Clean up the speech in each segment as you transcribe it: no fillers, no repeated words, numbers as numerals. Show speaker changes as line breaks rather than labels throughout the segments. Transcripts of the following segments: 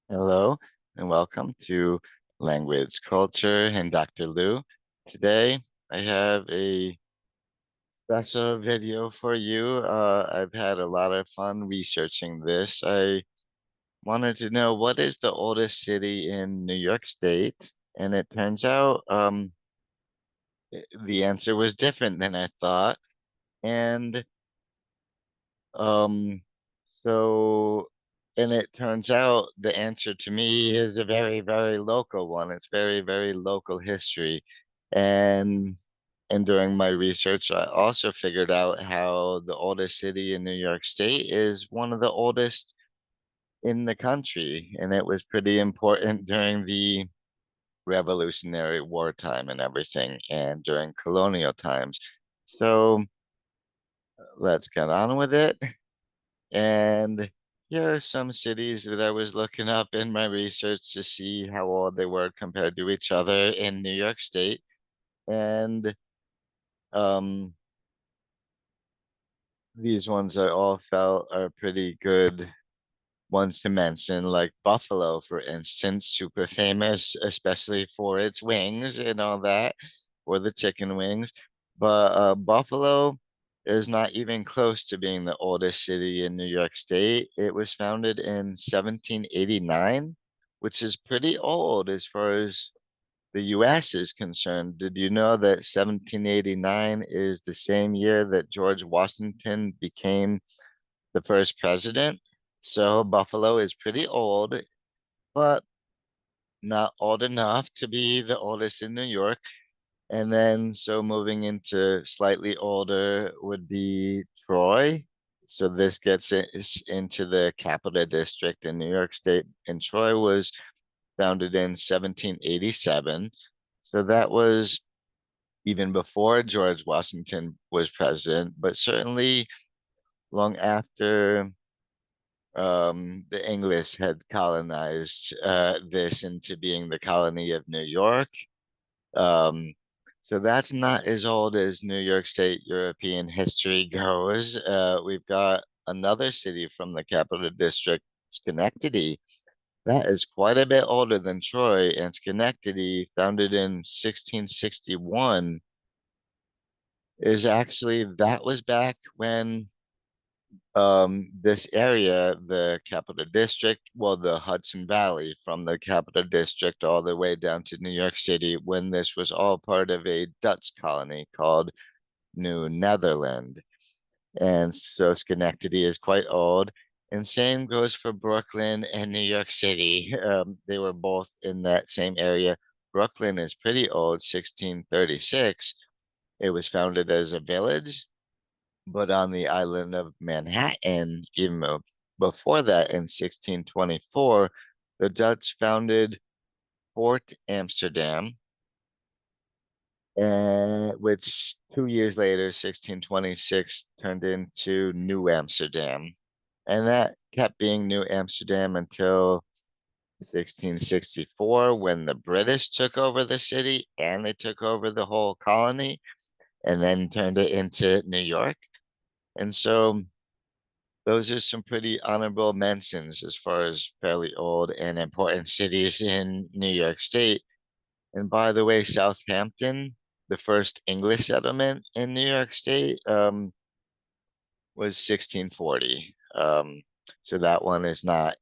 Hello and welcome to Language Culture and Dr. Lou. Today I have a special video for you. I've had a lot of fun researching this. I wanted to know what is the oldest city in New York State, and it turns out the answer was different than I thought. And Um, so, and it turns out the answer to me is a very, very local one. It's very, very local history. And and during my research, I also figured out how the oldest city in New York State is one of the oldest in the country. And it was pretty important during the Revolutionary War time and everything, and during colonial times. So let's get on with it. And here are some cities that I was looking up in my research to see how old they were compared to each other in New York State. And um, these ones I all felt are pretty good ones to mention, like Buffalo, for instance, super famous, especially for its wings and all that, or the chicken wings. But Buffalo is not even close to being the oldest city in New York State. It was founded in 1789, which is pretty old as far as the US is concerned. Did you know that 1789 is the same year that George Washington became the first president? So Buffalo is pretty old, but not old enough to be the oldest in New York. And then, so moving into slightly older would be Troy. So this gets into the Capital District in New York State. And Troy was founded in 1787. So that was even before George Washington was president, but certainly long after the English had colonized this into being the colony of New York. Um, so that's not as old as New York State European history goes. We've got another city from the Capital District, Schenectady. That is quite a bit older than Troy, and Schenectady, founded in 1661, is actually that was back when this area, the Capital District, well, the Hudson Valley from the Capital District all the way down to New York City, when this was all part of a Dutch colony called New Netherland. And so Schenectady is quite old. And same goes for Brooklyn and New York City. They were both in that same area. Brooklyn is pretty old, 1636. It was founded as a village, but on the island of Manhattan, even before that in 1624, the Dutch founded Fort Amsterdam, and which 2 years later, 1626, turned into New Amsterdam. And that kept being New Amsterdam until 1664 when the British took over the city and they took over the whole colony and then turned it into New York. And so those are some pretty honorable mentions as far as fairly old and important cities in New York State. And by the way, Southampton, the first English settlement in New York State, was 1640. So that one is not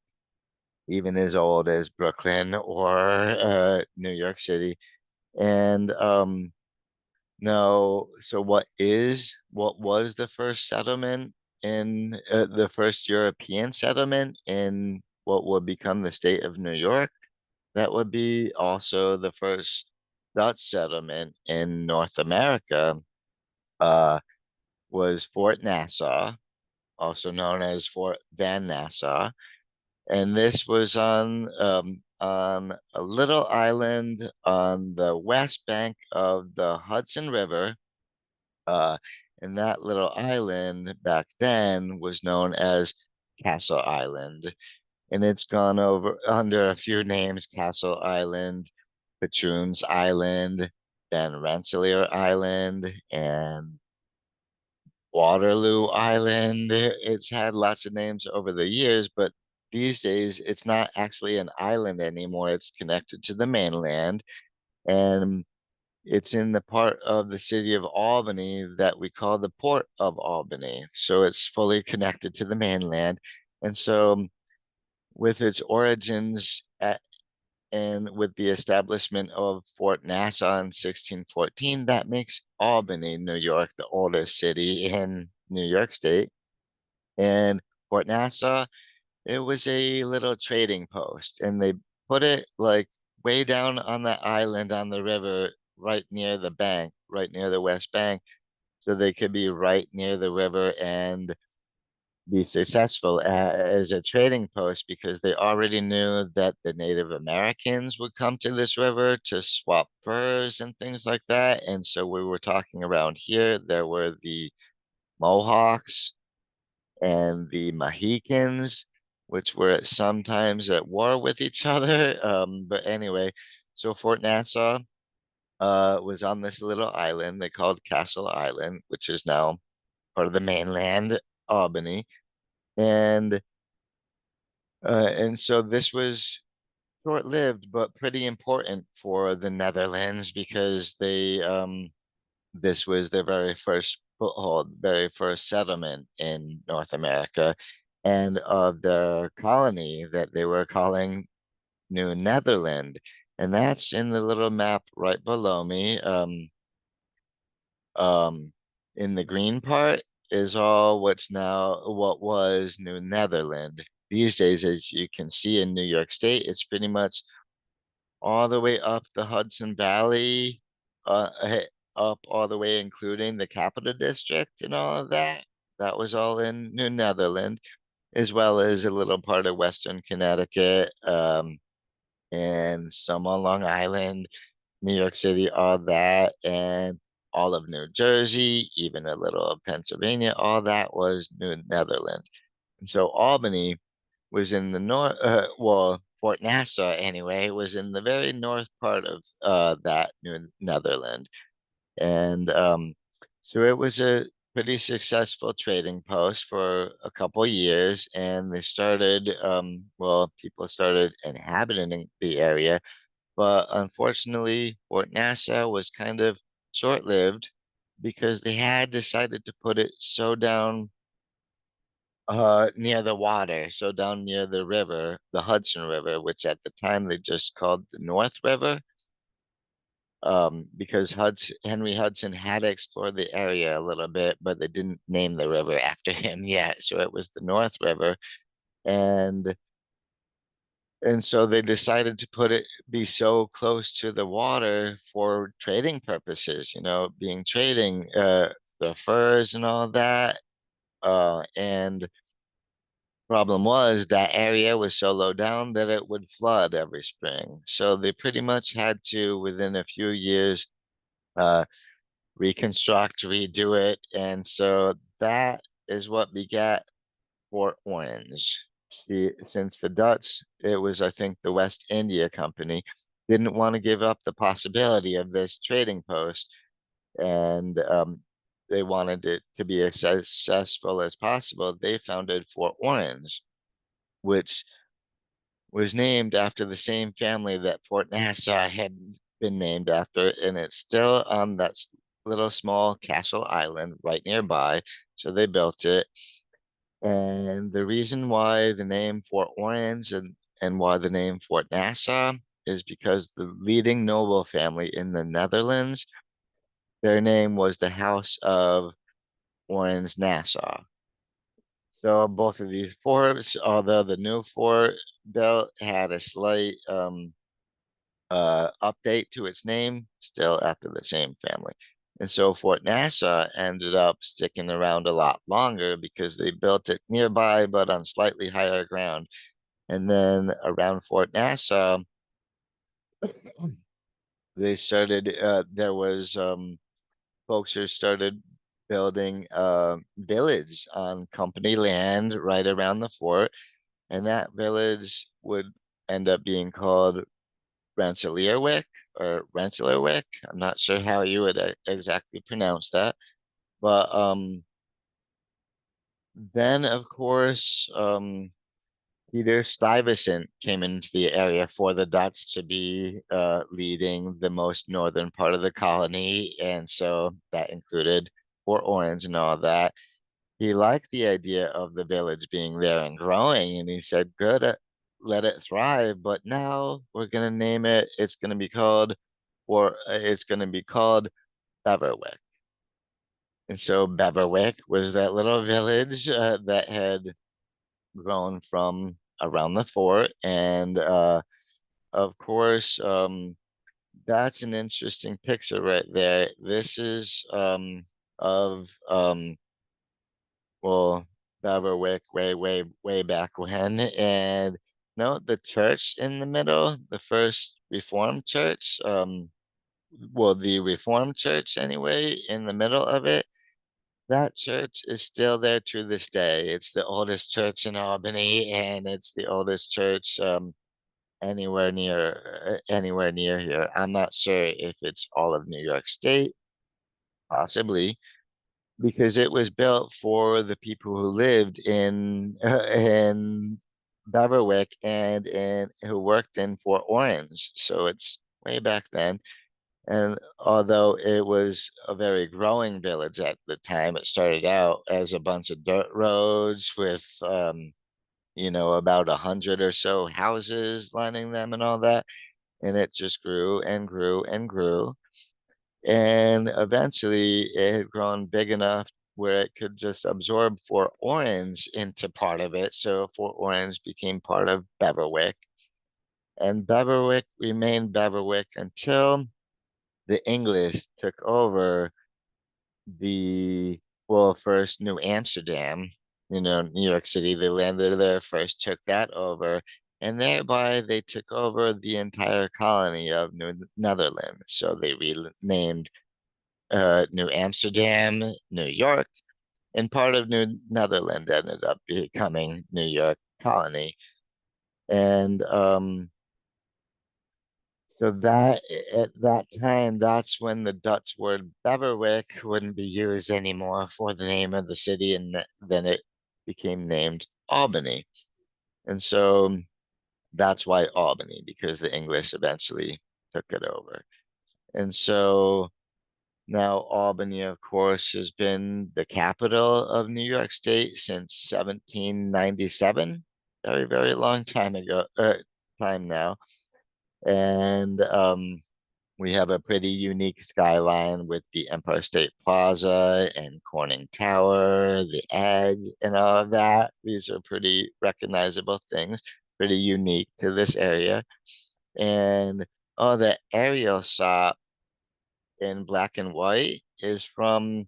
even as old as Brooklyn or New York City. And no, so what was the first settlement in the first European settlement in what would become the state of New York? That would be also the first Dutch settlement in North America, uh, was Fort Nassau, also known as Fort Van Nassau. And this was on a little island on the west bank of the Hudson River. Uh, and that little island back then was known as Castle Island. And it's gone over under a few names: Castle Island, Patroons Island, Van Rensselaer Island, and Waterloo Island. It's had lots of names over the years, but these days it's not actually an island anymore. It's connected to the mainland, and it's in the part of the city of Albany that we call the Port of Albany. So it's fully connected to the mainland. And so with its origins and with the establishment of Fort Nassau in 1614, that makes Albany, New York, the oldest city in New York State. And Fort Nassau, it was a little trading post, and they put it like way down on the island on the river, right near the bank, right near the West Bank, so they could be right near the river and be successful as a trading post because they already knew that the Native Americans would come to this river to swap furs and things like that. And so we were talking around here, there were the Mohawks and the Mohicans, which were sometimes at war with each other. But anyway, so Fort Nassau was on this little island they called Castle Island, which is now part of the mainland, Albany. And and so this was short-lived, but pretty important for the Netherlands because this was their very first foothold, very first settlement in North America, and of their colony that they were calling New Netherland. And that's in the little map right below me. Um, in the green part is all what was New Netherland. These days, as you can see in New York State, it's pretty much all the way up the Hudson Valley, up all the way, including the Capital District and all of that. That was all in New Netherland, as well as a little part of Western Connecticut, and some on Long Island, New York City, all that, and all of New Jersey, even a little of Pennsylvania, all that was New Netherland. And so Albany was in the north, well, Fort Nassau anyway, was in the very north part of that New Netherland. And so it was a pretty successful trading post for a couple years. And they started, well, people started inhabiting the area. But unfortunately, Fort Nassau was kind of short-lived because they had decided to put it so down near the water, so down near the river, the Hudson River, which at the time they just called the North River, because Henry Hudson had explored the area a little bit, but they didn't name the river after him yet. So it was the North River, and and so they decided to put it be so close to the water for trading purposes, being trading the furs and all that. And problem was that area was so low down that it would flood every spring. So they pretty much had to, within a few years, uh, reconstruct, redo it. And so that is what begat Fort Orange. See, since the Dutch, it was, I think, the West India Company, didn't want to give up the possibility of this trading post. And they wanted it to be as successful as possible. They founded Fort Orange, which was named after the same family that Fort Nassau had been named after, and it's still on that little small Castle Island right nearby. So they built it. And the reason why the name Fort Orange and why the name Fort Nassau is because the leading noble family in the Netherlands, their name was the House of Orange Nassau. So both of these forts, although the new fort built had a slight update to its name, still after the same family. And so Fort Nassau ended up sticking around a lot longer because they built it nearby, but on slightly higher ground. And then around Fort Nassau, they started, there was folks who started building a village on company land right around the fort. And that village would end up being called Rensselaerwick or Rensselaerwick. I'm not sure how you would exactly pronounce that. But then, of course, Peter Stuyvesant came into the area for the Dutch to be leading the most northern part of the colony, and so that included Fort Orange and all that. He liked the idea of the village being there and growing, and he said, "Good, let it thrive." But now we're gonna name it. It's gonna be called Beverwyck. And so Beverwyck was that little village that had grown from around the fort, and of course, that's an interesting picture right there. This is of well, Beverwyck way back when. And note the church in the middle, the first Reformed church, the Reformed church anyway, in the middle of it. That church is still there to this day. It's the oldest church in Albany, and it's the oldest church anywhere near here. I'm not sure if it's all of New York State, possibly, because it was built for the people who lived in Beverwyck and in who worked in Fort Orange. So it's way back then. And although it was a very growing village at the time, it started out as a bunch of dirt roads with about 100 or so houses lining them and all that. And it just grew and grew and grew. And eventually it had grown big enough where it could just absorb Fort Orange into part of it. So Fort Orange became part of Beverwyck. And Beverwyck remained Beverwyck until the English took over the, well, first New Amsterdam, New York City, they landed there first, took that over, and thereby they took over the entire colony of New Netherlands. So they renamed New Amsterdam, New York, and part of New Netherlands ended up becoming New York colony. And so that at that time, that's when the Dutch word Beverwyck wouldn't be used anymore for the name of the city, and then it became named Albany. And so that's why Albany, because the English eventually took it over. And so now Albany, of course, has been the capital of New York State since 1797. Very, very long time now. And we have a pretty unique skyline with the Empire State Plaza and Corning Tower, the Egg, and all of that. These are pretty recognizable things, pretty unique to this area. And the aerial shot in black and white is from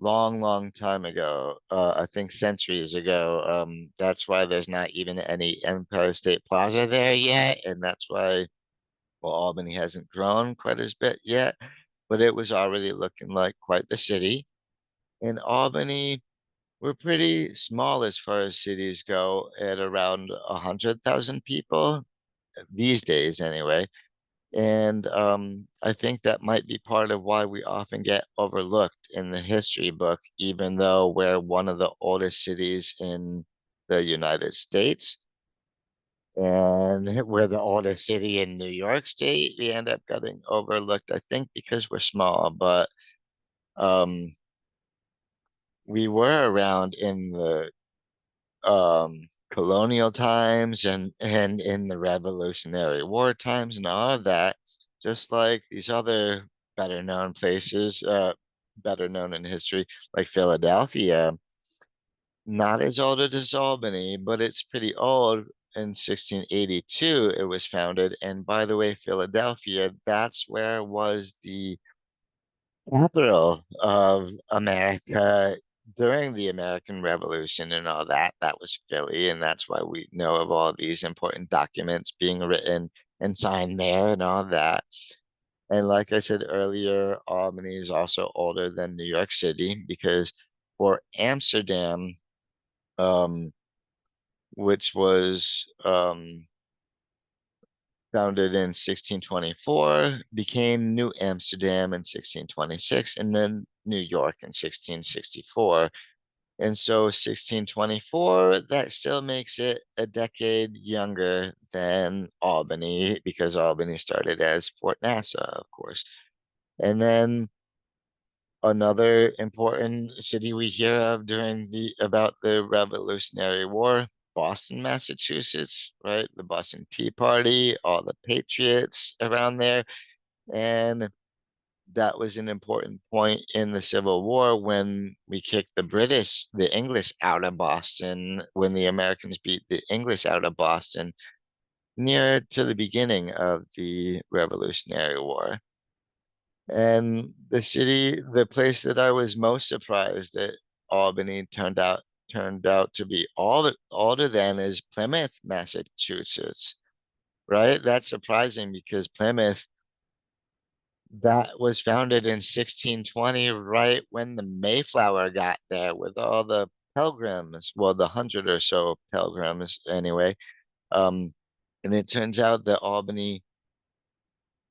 long, long time ago. I think centuries ago. That's why there's not even any Empire State Plaza there yet, and that's why Albany hasn't grown quite as bit yet, but it was already looking like quite the city. In Albany, we're pretty small as far as cities go, at around 100,000 people these days, anyway. And I think that might be part of why we often get overlooked in the history book, even though we're one of the oldest cities in the United States. And we're the oldest city in New York State. We end up getting overlooked, I think, because we're small, but um, we were around in the colonial times and in the Revolutionary War times and all of that, just like these other better known places, better known in history, like Philadelphia. Not as old as Albany, but it's pretty old. In 1682, it was founded. And by the way, Philadelphia, that's where was the capital of America during the American Revolution and all that. That was Philly, and that's why we know of all these important documents being written and signed there and all that. And like I said earlier, Albany is also older than New York City because for Amsterdam, um, which was founded in 1624, became New Amsterdam in 1626, and then New York in 1664. And so 1624, that still makes it a decade younger than Albany because Albany started as Fort Nassau, of course. And then another important city we hear of during the about the Revolutionary War, Boston, Massachusetts, right? The Boston Tea Party, all the patriots around there. And that was an important point in the Civil War when we kicked the English out of Boston, when the Americans beat the English out of Boston near to the beginning of the Revolutionary War. And the place that I was most surprised that Albany turned out to be older than is Plymouth, Massachusetts, right? That's surprising because Plymouth that was founded in 1620, right when the Mayflower got there with all the pilgrims, well, the 100 or so pilgrims anyway. Um, and it turns out that Albany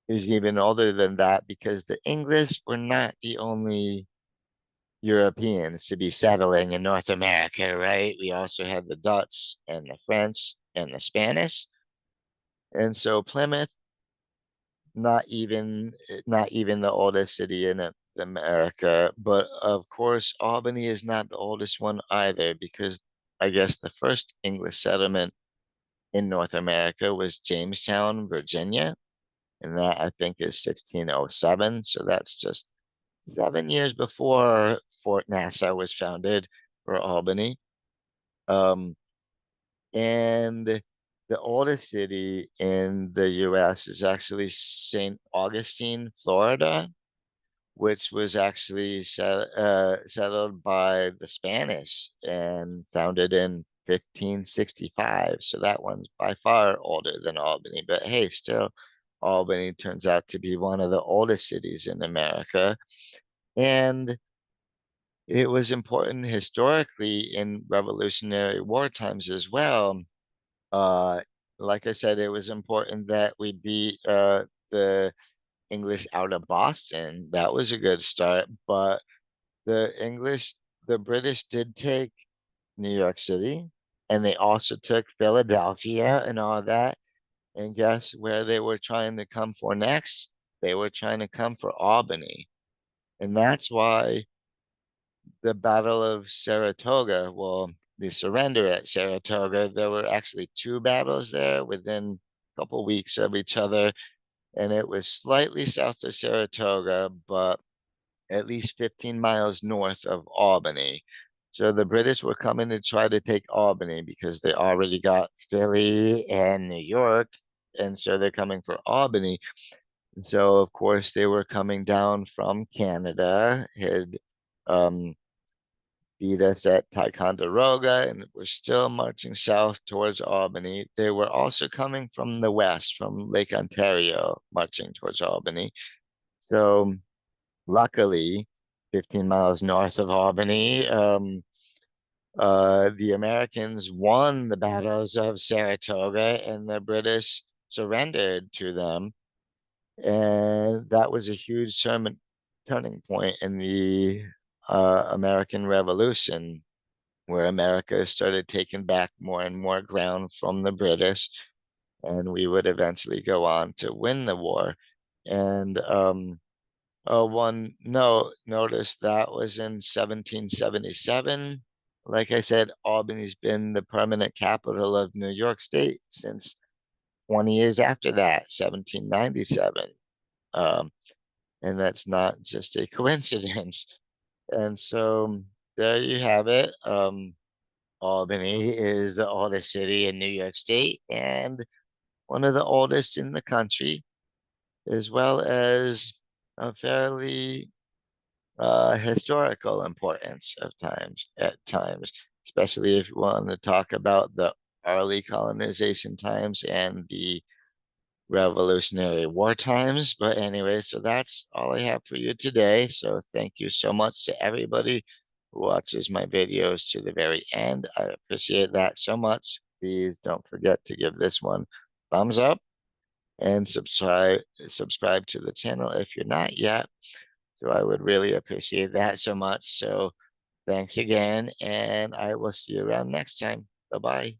is even older than that because the English were not the only Europeans to be settling in North America, right? We also had the Dutch and the French and the Spanish. And so Plymouth, not even the oldest city in America, but of course Albany is not the oldest one either because I guess the first English settlement in North America was Jamestown, Virginia, and that I think is 1607. So that's just 7 years before Fort Nassau was founded for Albany. Um, and the oldest city in the US is actually St. Augustine, Florida, which was actually settled by the Spanish and founded in 1565. So that one's by far older than Albany. But hey, still, Albany turns out to be one of the oldest cities in America. And it was important historically in Revolutionary War times as well. Uh, like I said, it was important that we beat the English out of Boston. That was a good start, but the English, the British did take New York City, and they also took Philadelphia and all that. And guess where they were trying to come for next? They were trying to come for Albany. And that's why the Battle of Saratoga, well, the surrender at Saratoga, there were actually two battles there within a couple weeks of each other. And it was slightly south of Saratoga, but at least 15 miles north of Albany. So the British were coming to try to take Albany because they already got Philly and New York. And so they're coming for Albany. So, of course, they were coming down from Canada, had um, beat us at Ticonderoga, and were still marching south towards Albany. They were also coming from the west, from Lake Ontario, marching towards Albany. So, luckily, 15 miles north of Albany, the Americans won the battles of Saratoga and the British surrendered to them. And that was a huge turning point in the American Revolution, where America started taking back more and more ground from the British, and we would eventually go on to win the war. And one no notice that was in 1777. Like I said, Albany's been the permanent capital of New York State since 20 years after that, 1797. Um, and that's not just a coincidence. And so there you have it. Albany is the oldest city in New York State and one of the oldest in the country, as well as a fairly historical importance of times at times, especially if you want to talk about the early colonization times and the Revolutionary War times. But anyway, so that's all I have for you today. So thank you so much to everybody who watches my videos to the very end. I appreciate that so much. Please don't forget to give this one thumbs up and subscribe to the channel if you're not yet. So I would really appreciate that so much. So Thanks again, and I will see you around next time. Bye bye.